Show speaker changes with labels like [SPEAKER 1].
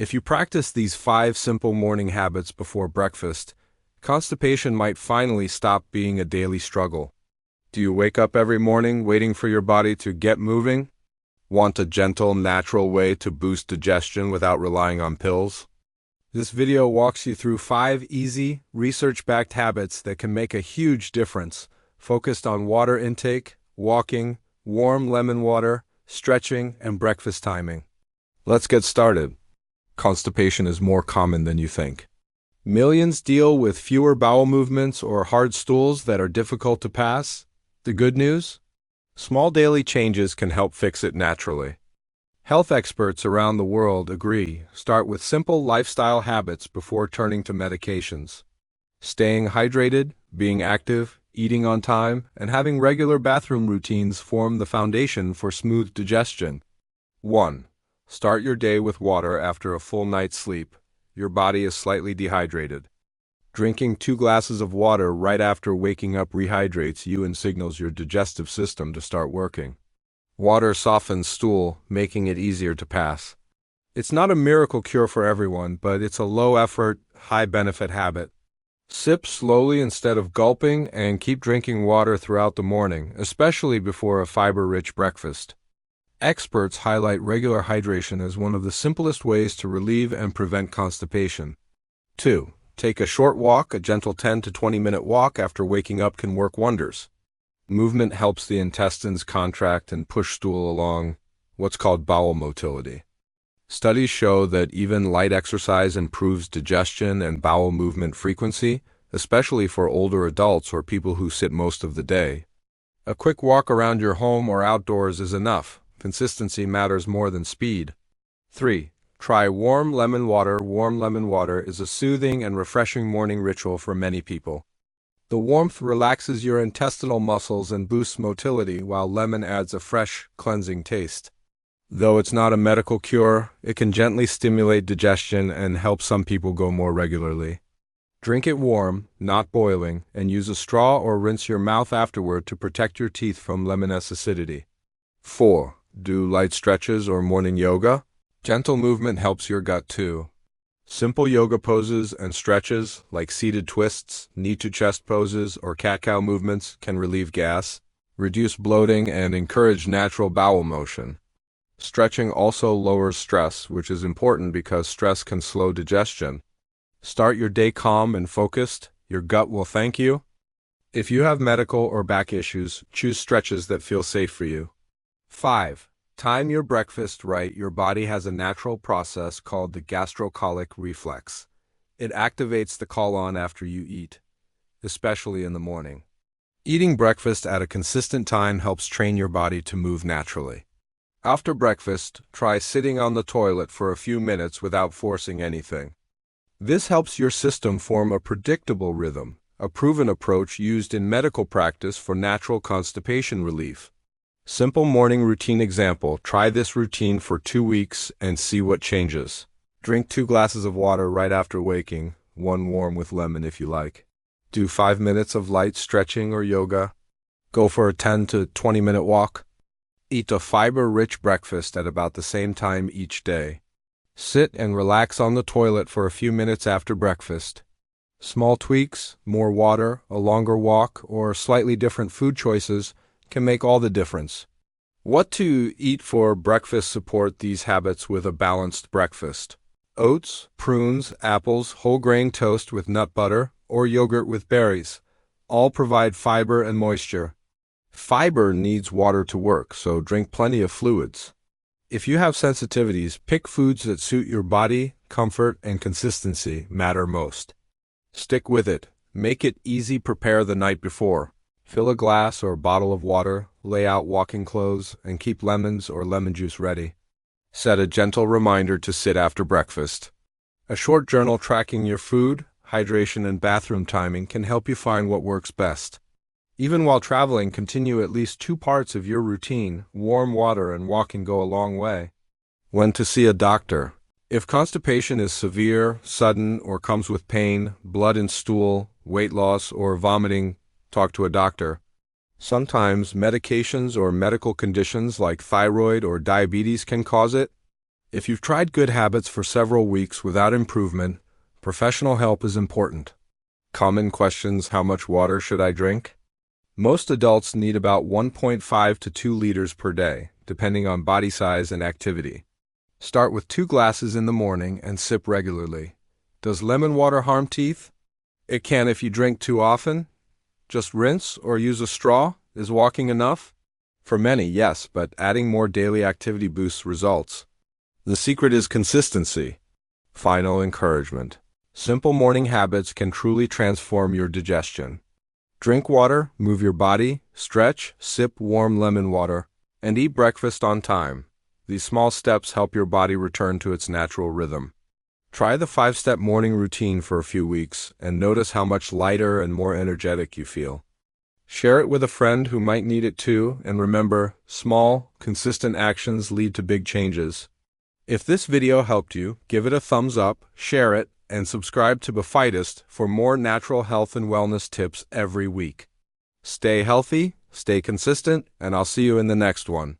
[SPEAKER 1] If you practice these 5 simple morning habits before breakfast, constipation might finally stop being a daily struggle. Do you wake up every morning waiting for your body to get moving? Want a gentle, natural way to boost digestion without relying on pills? This video walks you through 5 easy, research-backed habits that can make a huge difference, focused on water intake, walking, warm lemon water, stretching, and breakfast timing. Let's get started. Constipation is more common than you think. Millions deal with fewer bowel movements or hard stools that are difficult to pass. The good news? Small daily changes can help fix it naturally. Health experts around the world agree, start with simple lifestyle habits before turning to medications. Staying hydrated, being active, eating on time, and having regular bathroom routines form the foundation for smooth digestion. 1. Start your day with water after a full night's sleep. Your body is slightly dehydrated. Drinking 2 glasses of water right after waking up rehydrates you and signals your digestive system to start working. Water softens stool, making it easier to pass. It's not a miracle cure for everyone, but it's a low-effort, high-benefit habit. Sip slowly instead of gulping and keep drinking water throughout the morning, especially before a fiber-rich breakfast. Experts highlight regular hydration as one of the simplest ways to relieve and prevent constipation. 2. Take a short walk. A gentle 10 to 20-minute walk after waking up can work wonders. Movement helps the intestines contract and push stool along, what's called bowel motility. Studies show that even light exercise improves digestion and bowel movement frequency, especially for older adults or people who sit most of the day. A quick walk around your home or outdoors is enough. Consistency matters more than speed. 3. Try warm lemon water. Warm lemon water is a soothing and refreshing morning ritual for many people. The warmth relaxes your intestinal muscles and boosts motility, while lemon adds a fresh, cleansing taste. Though it's not a medical cure, it can gently stimulate digestion and help some people go more regularly. Drink it warm, not boiling, and use a straw or rinse your mouth afterward to protect your teeth from lemonous acidity. 4. Do light stretches or morning yoga. Gentle movement helps your gut too. Simple yoga poses and stretches, like seated twists, knee-to-chest poses, or cat-cow movements, can relieve gas, reduce bloating, and encourage natural bowel motion. Stretching also lowers stress, which is important because stress can slow digestion. Start your day calm and focused. Your gut will thank you. If you have medical or back issues, choose stretches that feel safe for you. 5. Time your breakfast right. Your body has a natural process called the gastrocolic reflex. It activates the colon after you eat, especially in the morning. Eating breakfast at a consistent time helps train your body to move naturally. After breakfast, try sitting on the toilet for a few minutes without forcing anything. This helps your system form a predictable rhythm, a proven approach used in medical practice for natural constipation relief. Simple morning routine example. Try this routine for 2 weeks and see what changes. Drink 2 glasses of water right after waking, 1 warm with lemon if you like. Do 5 minutes of light stretching or yoga. Go for a 10 to 20-minute walk. Eat a fiber-rich breakfast at about the same time each day. Sit and relax on the toilet for a few minutes after breakfast. Small tweaks, more water, a longer walk, or slightly different food choices can make all the difference. What to eat for breakfast? Support these habits with a balanced breakfast. Oats, prunes, apples, whole grain toast with nut butter, or yogurt with berries. All provide fiber and moisture. Fiber needs water to work, so drink plenty of fluids. If you have sensitivities, pick foods that suit your body. Comfort and consistency matter most. Stick with it. Make it easy. Prepare the night before. Fill a glass or bottle of water, lay out walking clothes, and keep lemons or lemon juice ready. Set a gentle reminder to sit after breakfast. A short journal tracking your food, hydration, and bathroom timing can help you find what works best. Even while traveling, continue at least 2 parts of your routine. Warm water and walking go a long way. When to see a doctor. If constipation is severe, sudden, or comes with pain, blood in stool, weight loss, or vomiting, talk to a doctor. Sometimes medications or medical conditions like thyroid or diabetes can cause it. If you've tried good habits for several weeks without improvement, professional help is important. Common questions: how much water should I drink? Most adults need about 1.5 to 2 liters per day, depending on body size and activity. Start with 2 glasses in the morning and sip regularly. Does lemon water harm teeth? It can if you drink too often. Just rinse or use a straw? Is walking enough? For many, yes, but adding more daily activity boosts results. The secret is consistency. Final encouragement. Simple morning habits can truly transform your digestion. Drink water, move your body, stretch, sip warm lemon water, and eat breakfast on time. These small steps help your body return to its natural rhythm. Try the 5-step morning routine for a few weeks and notice how much lighter and more energetic you feel. Share it with a friend who might need it too, and remember, small, consistent actions lead to big changes. If this video helped you, give it a thumbs up, share it, and subscribe to BeFitest for more natural health and wellness tips every week. Stay healthy, stay consistent, and I'll see you in the next one.